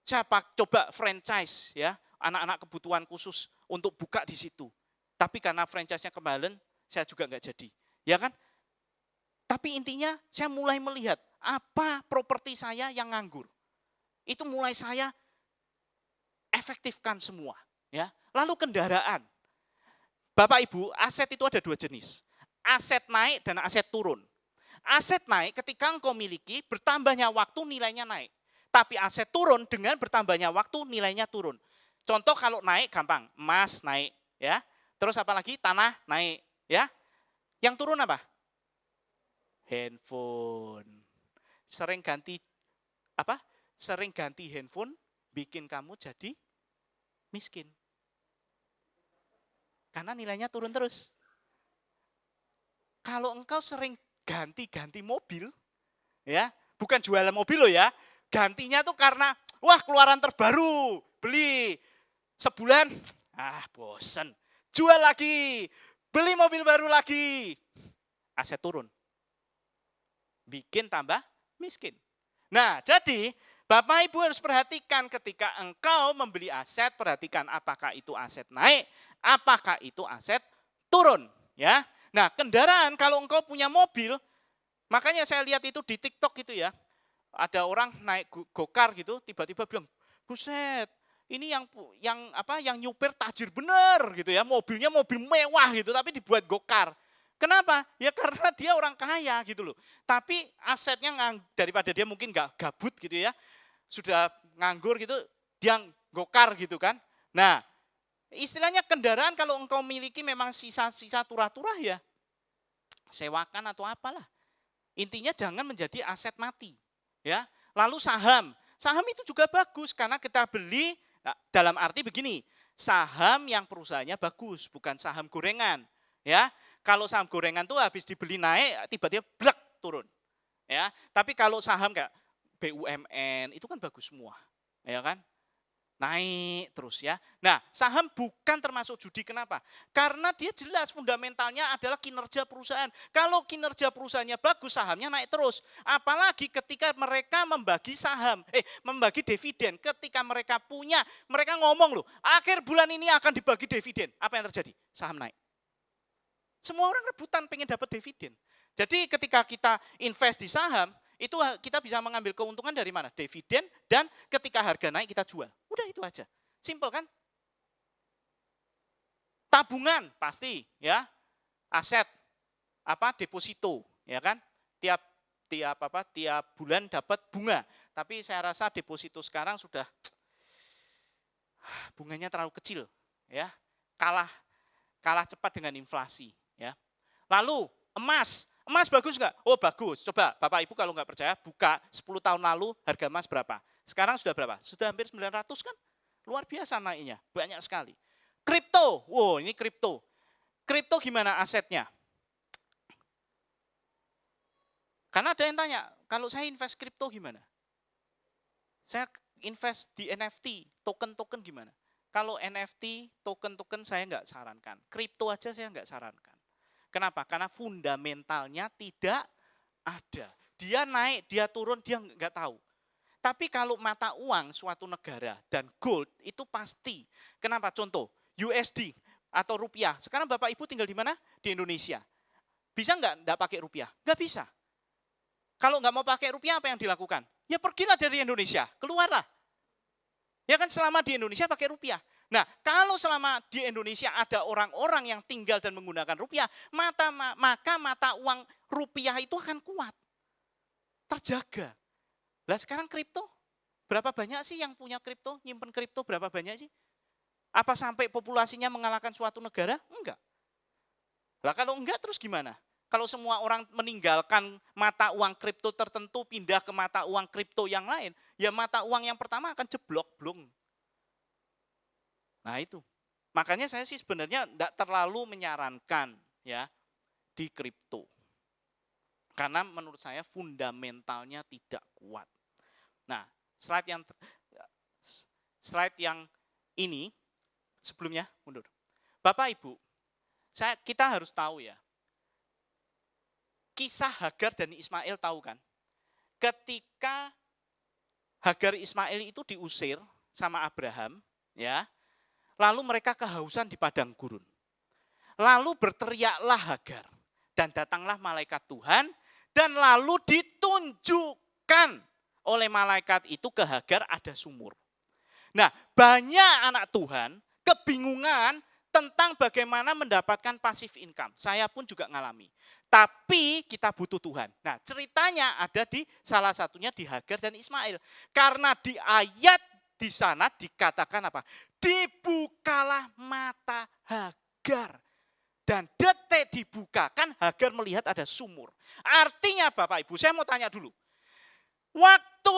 Saya coba franchise ya, anak-anak kebutuhan khusus untuk buka di situ. Tapi karena franchise-nya kemahalan, saya juga nggak jadi. Ya kan? Tapi intinya saya mulai melihat apa properti saya yang nganggur. Itu mulai saya efektifkan semua. Ya. Lalu kendaraan. Bapak Ibu, aset itu ada 2 jenis. Aset naik dan aset turun. Aset naik ketika engkau miliki, bertambahnya waktu nilainya naik. Tapi aset turun dengan bertambahnya waktu nilainya turun. Contoh kalau naik gampang, emas naik. Ya. Terus apalagi tanah naik. Ya. Yang turun apa? Handphone. Sering ganti handphone bikin kamu jadi miskin. Karena nilainya turun terus. Kalau engkau sering ganti-ganti mobil, ya, bukan jualan mobil loh ya. Gantinya tuh karena wah keluaran terbaru, beli sebulan, bosen. Jual lagi, beli mobil baru lagi. Aset turun. bikin tambah miskin. Nah, jadi Bapak Ibu harus perhatikan ketika engkau membeli aset, perhatikan apakah itu aset naik, apakah itu aset turun, ya. Nah, kendaraan kalau engkau punya mobil, makanya saya lihat itu di TikTok gitu ya. Ada orang naik gokar gitu, tiba-tiba bilang, "Buset, ini yang nyupir tajir bener gitu ya, mobilnya mobil mewah gitu, tapi dibuat gokar." Kenapa? Ya karena dia orang kaya gitu loh. Tapi asetnya daripada dia mungkin nggak gabut gitu ya, sudah nganggur gitu, dia gokar gitu kan. Nah, istilahnya kendaraan kalau engkau miliki memang sisa-sisa turah-turah ya, sewakan atau apalah. Intinya jangan menjadi aset mati. Ya. Lalu saham. Saham itu juga bagus karena kita beli dalam arti begini, saham yang perusahaannya bagus, bukan saham gorengan. Ya. Kalau saham gorengan tuh habis dibeli naik, tiba-tiba blek turun. Ya. Tapi kalau saham kayak BUMN itu kan bagus semua. Ya kan? Naik terus ya. Nah, saham bukan termasuk judi. Kenapa? Karena dia jelas fundamentalnya adalah kinerja perusahaan. Kalau kinerja perusahaannya bagus, sahamnya naik terus. Apalagi ketika mereka membagi saham, membagi dividen. Ketika mereka punya, mereka ngomong loh, akhir bulan ini akan dibagi dividen. Apa yang terjadi? Saham naik. Semua orang rebutan pengen dapat dividen. Jadi ketika kita invest di saham, itu kita bisa mengambil keuntungan dari mana? Dividen, dan ketika harga naik kita jual. Udah itu aja. Simple kan? Tabungan pasti ya. Aset deposito, ya kan? Tiap bulan dapat bunga. Tapi saya rasa deposito sekarang sudah bunganya terlalu kecil, ya. Kalah cepat dengan inflasi, ya. Lalu emas bagus nggak? Oh bagus. Coba Bapak Ibu kalau nggak percaya, buka 10 tahun lalu harga emas berapa? Sekarang sudah berapa? Sudah hampir 900 kan? Luar biasa naiknya, banyak sekali. Kripto, wow ini kripto. Kripto gimana asetnya? Karena ada yang tanya, kalau saya invest kripto gimana? Saya invest di NFT, token-token gimana? Kalau NFT, token-token saya nggak sarankan. Kripto aja saya nggak sarankan. Kenapa? Karena fundamentalnya tidak ada. Dia naik, dia turun, dia nggak tahu. Tapi kalau mata uang suatu negara dan gold itu pasti. Kenapa? Contoh, USD atau rupiah. Sekarang Bapak Ibu tinggal di mana? Di Indonesia. Bisa nggak pakai rupiah? Nggak bisa. Kalau nggak mau pakai rupiah, apa yang dilakukan? Ya pergilah dari Indonesia, keluarlah. Ya kan selama di Indonesia pakai rupiah. Nah, kalau selama di Indonesia ada orang-orang yang tinggal dan menggunakan rupiah, maka mata uang rupiah itu akan kuat. Terjaga. Lah sekarang kripto, berapa banyak sih yang punya kripto, nyimpen kripto berapa banyak sih? Apa sampai populasinya mengalahkan suatu negara? Enggak. Lah kalau enggak terus gimana? Kalau semua orang meninggalkan mata uang kripto tertentu, pindah ke mata uang kripto yang lain, ya mata uang yang pertama akan jeblok, blong. Nah itu, makanya saya sih sebenarnya tidak terlalu menyarankan ya di kripto. Karena menurut saya fundamentalnya tidak kuat. Nah, slide yang ini, sebelumnya mundur. Bapak Ibu, kita harus tahu ya, kisah Hagar dan Ismail tahu kan? Ketika Hagar Ismail itu diusir sama Abraham, ya, lalu mereka kehausan di padang gurun. Lalu berteriaklah Hagar dan datanglah malaikat Tuhan dan lalu ditunjukkan oleh malaikat itu ke Hagar ada sumur. Nah, banyak anak Tuhan kebingungan tentang bagaimana mendapatkan passive income. Saya pun juga ngalami. Tapi kita butuh Tuhan. Nah, ceritanya ada di salah satunya di Hagar dan Ismail. Karena di ayat di sana dikatakan apa? Dibukalah mata Hagar. Dan detik dibukakan, Hagar melihat ada sumur. Artinya Bapak Ibu, saya mau tanya dulu. Waktu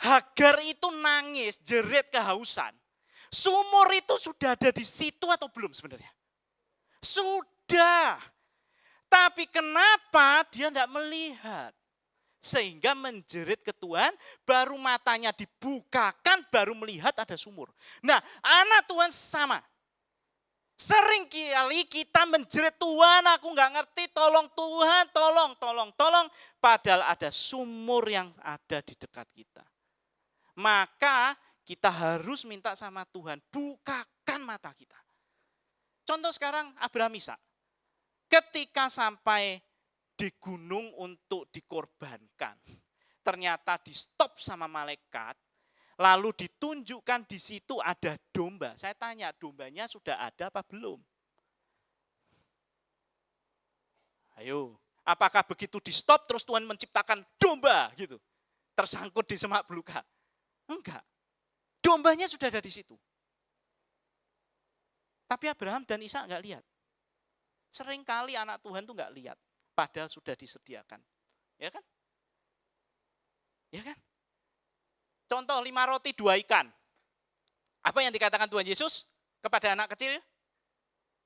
Hagar itu nangis, jerit kehausan. Sumur itu sudah ada di situ atau belum sebenarnya? Sudah. Tapi kenapa dia tidak melihat? Sehingga menjerit ke Tuhan, baru matanya dibukakan, baru melihat ada sumur. Nah, anak Tuhan sama. Sering kali kita menjerit, Tuhan aku nggak ngerti, tolong Tuhan, tolong. Padahal ada sumur yang ada di dekat kita. Maka kita harus minta sama Tuhan, bukakan mata kita. Contoh sekarang Abraham Ishak. Ketika sampai di gunung untuk dikorbankan, ternyata di stop sama malaikat, lalu ditunjukkan di situ ada domba. Saya tanya, dombanya sudah ada apa belum? Ayo, apakah begitu di stop terus Tuhan menciptakan domba gitu, tersangkut di semak belukar? Enggak. Dombanya sudah ada di situ. Tapi Abraham dan Ishak enggak lihat. Seringkali anak Tuhan tuh enggak lihat, padahal sudah disediakan. Ya kan? Ya kan? Contoh 5 roti 2 ikan. Apa yang dikatakan Tuhan Yesus kepada anak kecil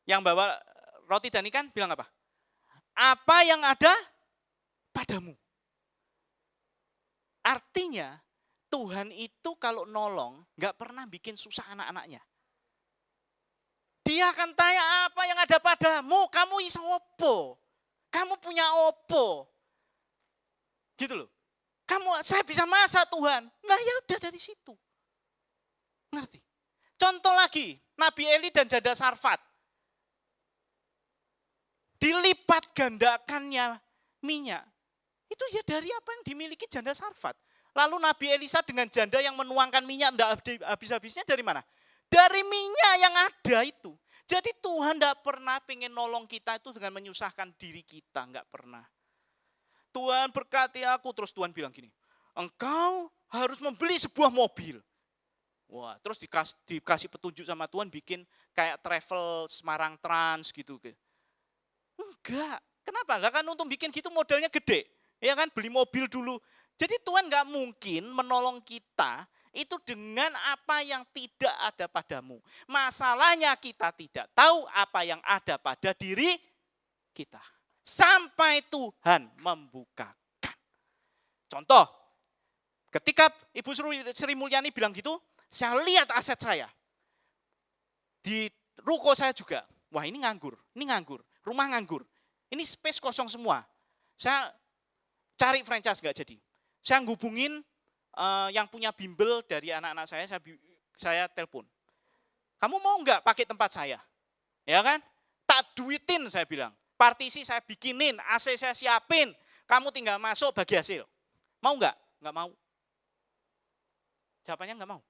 yang bawa roti dan ikan? Bilang apa? Apa yang ada padamu. Artinya Tuhan itu kalau nolong gak pernah bikin susah anak-anaknya. Dia akan tanya apa yang ada padamu, kamu iso opo? Kamu punya opo? Gitu loh. Saya bisa masak Tuhan. Nah ya udah dari situ. Ngerti? Contoh lagi, Nabi Eli dan janda Sarfat. Dilipat gandakannya minyak. Itu ya dari apa yang dimiliki janda Sarfat. Lalu Nabi Elisa dengan janda yang menuangkan minyak enggak habis-habisnya dari mana? Dari minyak yang ada itu. Jadi Tuhan enggak pernah pengen nolong kita itu dengan menyusahkan diri kita. Enggak pernah. Tuhan berkati aku, terus Tuhan bilang gini, engkau harus membeli sebuah mobil. Wah, terus dikasih petunjuk sama Tuhan bikin kayak travel Semarang Trans gitu. Enggak, kenapa? Lah kan untuk bikin gitu modalnya gede. Ya kan, beli mobil dulu. Jadi Tuhan nggak mungkin menolong kita itu dengan apa yang tidak ada padamu. Masalahnya kita tidak tahu apa yang ada pada diri kita. Sampai Tuhan membukakan. Contoh, ketika Ibu Sri Mulyani bilang gitu, saya lihat aset saya. Di ruko saya juga. Wah ini nganggur, rumah nganggur. Ini space kosong semua. Saya cari franchise nggak jadi. Saya ngubungin yang punya bimbel dari anak-anak saya telepon. Kamu mau nggak pakai tempat saya? Ya kan? Tak duitin saya bilang. Partisi saya bikinin, AC saya siapin. Kamu tinggal masuk bagi hasil. Mau nggak? Nggak mau. Jawabannya nggak mau.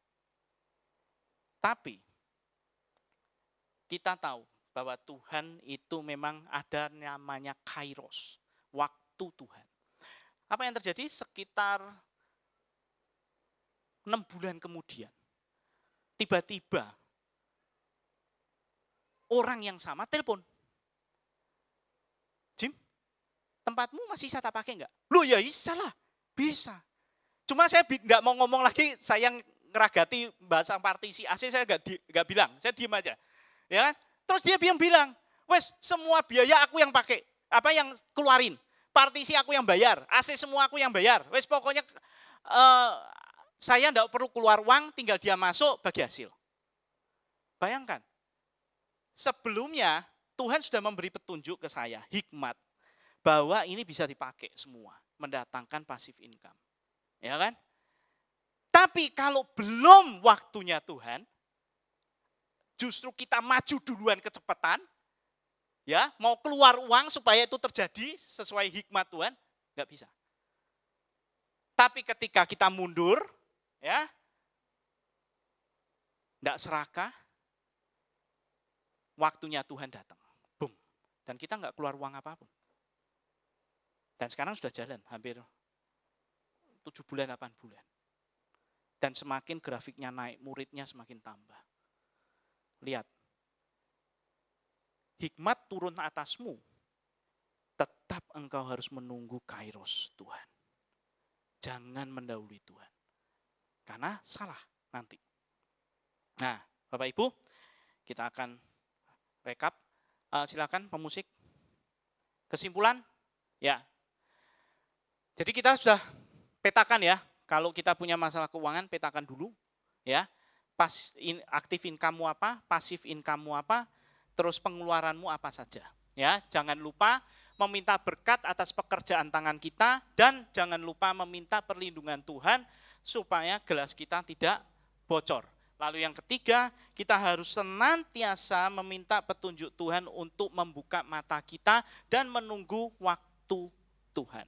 Tapi kita tahu bahwa Tuhan itu memang ada namanya kairos, waktu Tuhan. Apa yang terjadi? Sekitar 6 bulan kemudian, tiba-tiba orang yang sama telepon. Jim, tempatmu masih bisa tak pakai enggak? Loh ya bisa lah, bisa. Cuma saya enggak mau ngomong lagi, saya ngeragati bahasa partisi AC saya enggak bilang, saya diem aja. Ya kan? Terus dia bilang, wes semua biaya aku yang pakai, apa yang keluarin. Partisi aku yang bayar, AC semua aku yang bayar. Wes pokoknya saya enggak perlu keluar uang, tinggal dia masuk bagi hasil. Bayangkan, sebelumnya Tuhan sudah memberi petunjuk ke saya, hikmat, bahwa ini bisa dipakai semua, mendatangkan passive income. Ya kan? Tapi kalau belum waktunya Tuhan, justru kita maju duluan kecepatan, ya, mau keluar uang supaya itu terjadi sesuai hikmat Tuhan, nggak bisa. Tapi ketika kita mundur, ya, nggak serakah, waktunya Tuhan datang, boom, dan kita nggak keluar uang apapun. Dan sekarang sudah jalan hampir 7 bulan, 8 bulan. Dan semakin grafiknya naik, muridnya semakin tambah. Lihat, hikmat turun atasmu, tetap engkau harus menunggu kairos Tuhan. Jangan mendahului Tuhan. Karena salah nanti. Nah, Bapak Ibu, kita akan rekap. Silakan pemusik. Kesimpulan, ya. Jadi kita sudah petakan ya. Kalau kita punya masalah keuangan, petakan dulu, ya. Aktif income-mu apa, pasif income-mu apa. terus pengeluaranmu apa saja. Ya, jangan lupa meminta berkat atas pekerjaan tangan kita dan jangan lupa meminta perlindungan Tuhan supaya gelas kita tidak bocor. Lalu yang ketiga, kita harus senantiasa meminta petunjuk Tuhan untuk membuka mata kita dan menunggu waktu Tuhan.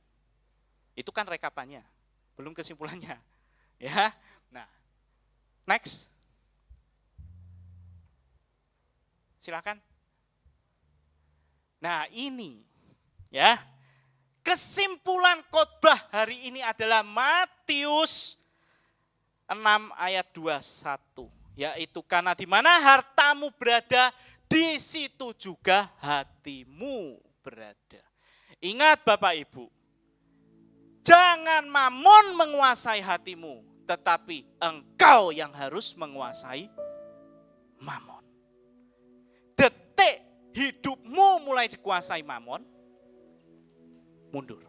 Itu kan rekapannya, belum kesimpulannya. Ya. Nah, next. Silakan. Nah, ini ya. Kesimpulan khotbah hari ini adalah Matius 6 ayat 21, yaitu karena di mana hartamu berada, di situ juga hatimu berada. Ingat Bapak Ibu, jangan mamon menguasai hatimu, tetapi engkau yang harus menguasai mamon. Detik hidupmu mulai dikuasai mamon, mundur.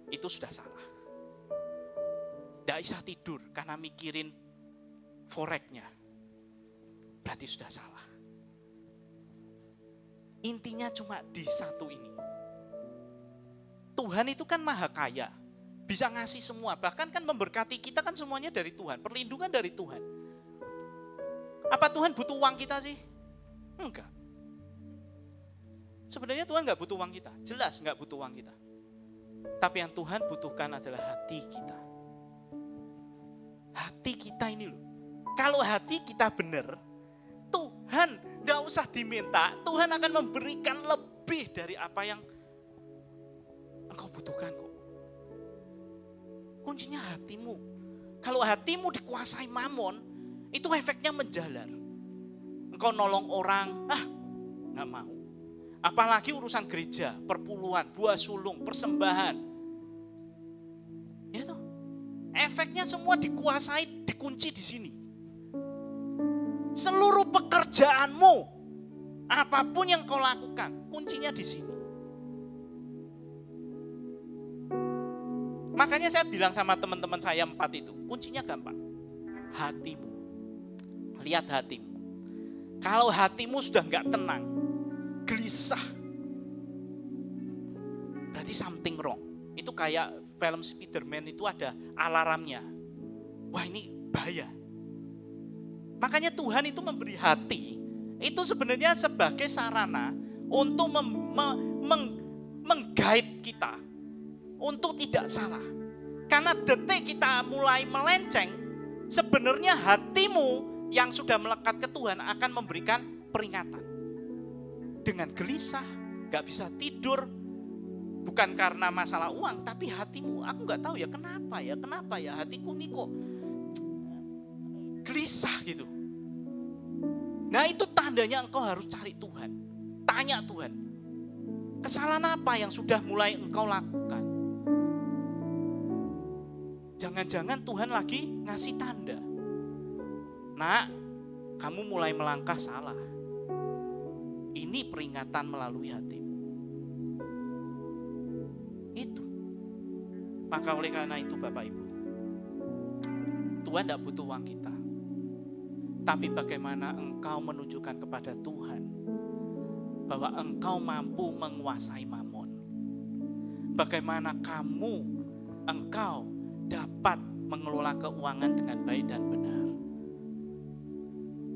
Itu sudah salah. Tidak bisa tidur karena mikirin foreknya. Berarti sudah salah. Intinya cuma di satu ini. Tuhan itu kan maha kaya. Bisa ngasih semua. Bahkan kan memberkati kita kan semuanya dari Tuhan. Perlindungan dari Tuhan. Apa Tuhan butuh uang kita sih? Enggak. Sebenarnya Tuhan enggak butuh uang kita. Jelas enggak butuh uang kita. Tapi yang Tuhan butuhkan adalah hati kita. Hati kita ini loh. Kalau hati kita benar, Tuhan enggak usah diminta. Tuhan akan memberikan lebih dari apa yang engkau butuhkan kok. Kuncinya hatimu. Kalau hatimu dikuasai mamon, itu efeknya menjalar. Engkau nolong orang, enggak mau. Apalagi urusan gereja, perpuluhan, buah sulung, persembahan. Ya toh. Efeknya semua dikuasai, dikunci di sini. Seluruh pekerjaanmu, apapun yang kau lakukan, kuncinya di sini. Makanya saya bilang sama teman-teman saya 4 itu, kuncinya gampang. Hatimu. Lihat hatimu. Kalau hatimu sudah enggak tenang, gelisah, berarti something wrong. Itu kayak film Spider-Man itu ada alarmnya. Wah, ini bahaya. Makanya Tuhan itu memberi hati, itu sebenarnya sebagai sarana untuk meng-guide kita untuk tidak salah. Karena detik kita mulai melenceng, sebenarnya hatimu yang sudah melekat ke Tuhan akan memberikan peringatan. Dengan gelisah, gak bisa tidur, bukan karena masalah uang, tapi hatimu, aku gak tahu ya kenapa ya hatiku ini kok gelisah gitu. Nah itu tandanya engkau harus cari Tuhan, tanya Tuhan, kesalahan apa yang sudah mulai engkau lakukan. Jangan-jangan Tuhan lagi ngasih tanda, nak, kamu mulai melangkah salah. Ini peringatan melalui hatimu. Itu. Maka oleh karena itu Bapak Ibu, Tuhan tidak butuh uang kita. Tapi bagaimana engkau menunjukkan kepada Tuhan bahwa engkau mampu menguasai mamon. Bagaimana engkau dapat mengelola keuangan dengan baik dan benar.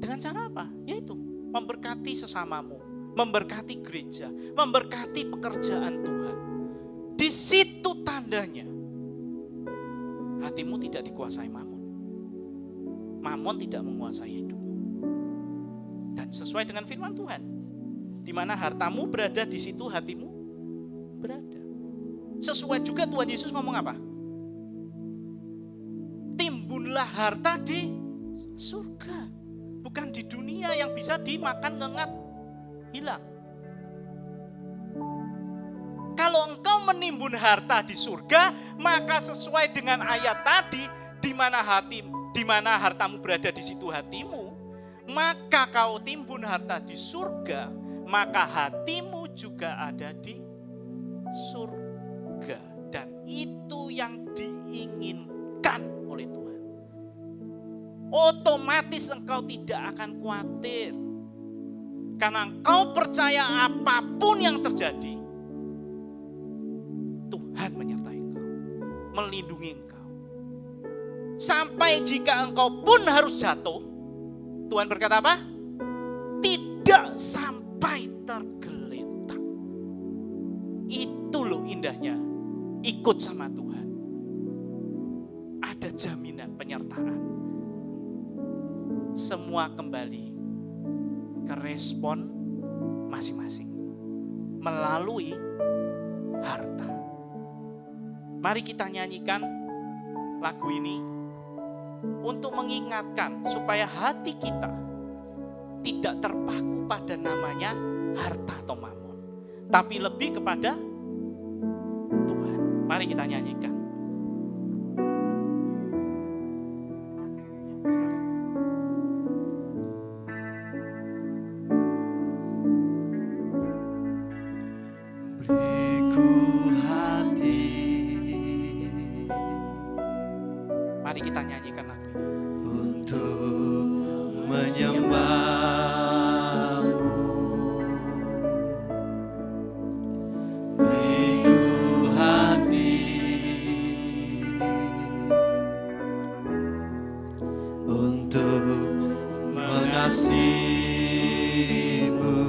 Dengan cara apa? Yaitu memberkati sesamamu, memberkati gereja, memberkati pekerjaan Tuhan. Di situ tandanya hatimu tidak dikuasai mamon. Mamon tidak menguasai hidupmu. Dan sesuai dengan firman Tuhan, di mana hartamu berada, di situ hatimu berada. Sesuai juga Tuhan Yesus ngomong apa? Timbunlah harta di surga, bukan di dunia yang bisa dimakan ngengat hilang. Kalau engkau menimbun harta di surga, maka sesuai dengan ayat tadi, di mana hartamu berada di situ hatimu, maka kau timbun harta di surga, maka hatimu juga ada di surga. Dan itu yang diinginkan oleh Tuhan. Otomatis engkau tidak akan khawatir. Karena engkau percaya apapun yang terjadi, Tuhan menyertai engkau, melindungi engkau. Sampai jika engkau pun harus jatuh, Tuhan berkata apa? Tidak sampai tergeletak. Itu loh indahnya ikut sama Tuhan. Ada jaminan penyertaan. Semua kembali ke respon masing-masing melalui harta. Mari kita nyanyikan lagu ini untuk mengingatkan supaya hati kita tidak terpaku pada namanya harta atau mamon, tapi lebih kepada Tuhan. Mari kita nyanyikan. Mari kita nyanyikan lagu ini. Untuk menyembahmu, beriku hati untuk mengasihimu,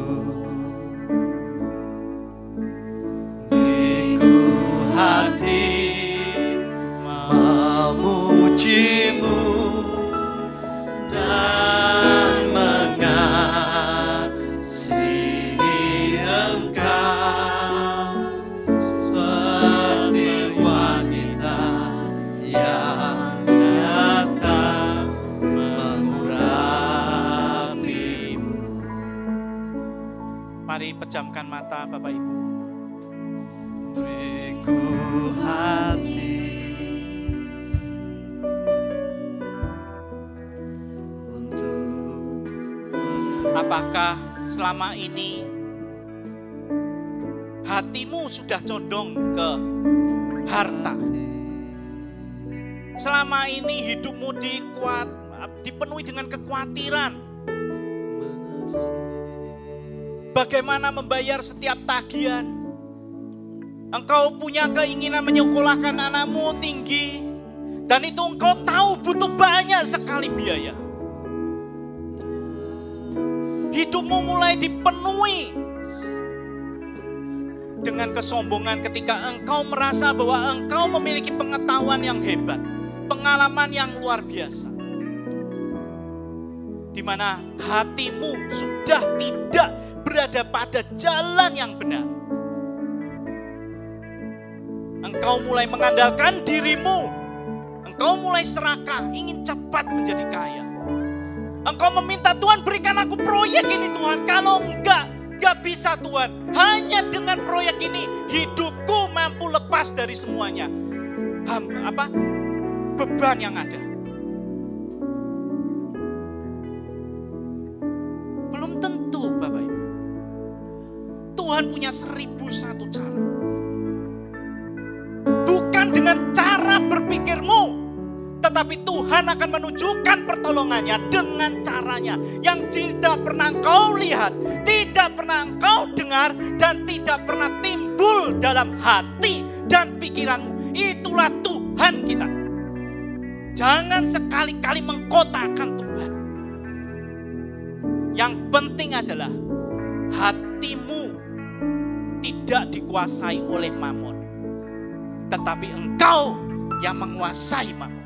beriku hati memujimu dan mengasihi Engkau seperti wanita yang datang mengurapimu. Mari pejamkan mata Bapak Ibu. Beriku hati untuk Apakah selama ini hatimu sudah condong ke harta? Selama ini hidupmu dipenuhi dengan kekhawatiran. Bagaimana membayar setiap tagihan? Engkau punya keinginan menyekolahkan anakmu tinggi, dan itu engkau tahu butuh banyak sekali biaya. Hidupmu mulai dipenuhi dengan kesombongan ketika engkau merasa bahwa engkau memiliki pengetahuan yang hebat, pengalaman yang luar biasa, di mana hatimu sudah tidak berada pada jalan yang benar. Engkau mulai mengandalkan dirimu, engkau mulai serakah, ingin cepat menjadi kaya. Engkau meminta, Tuhan berikan aku proyek ini Tuhan, kalau enggak bisa Tuhan. Hanya dengan proyek ini hidupku mampu lepas dari semuanya beban yang ada. Belum tentu Bapak Ibu. Tuhan punya 1001 cara. Bukan dengan cara berpikirmu, tetapi Tuhan akan menunjukkan pertolongannya dengan caranya yang tidak pernah engkau lihat, tidak pernah engkau dengar, dan tidak pernah timbul dalam hati dan pikiranmu. Itulah Tuhan kita. Jangan sekali-kali mengkotakkan Tuhan. Yang penting adalah hatimu tidak dikuasai oleh mamon, tetapi engkau yang menguasai mamon.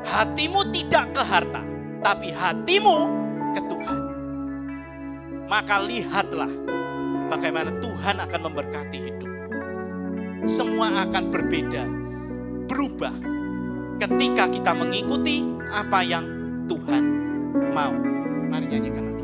Hatimu tidak ke harta, tapi hatimu ke Tuhan. Maka lihatlah bagaimana Tuhan akan memberkati hidupmu. Semua akan berbeda, berubah ketika kita mengikuti apa yang Tuhan mau. Mari nyanyikan.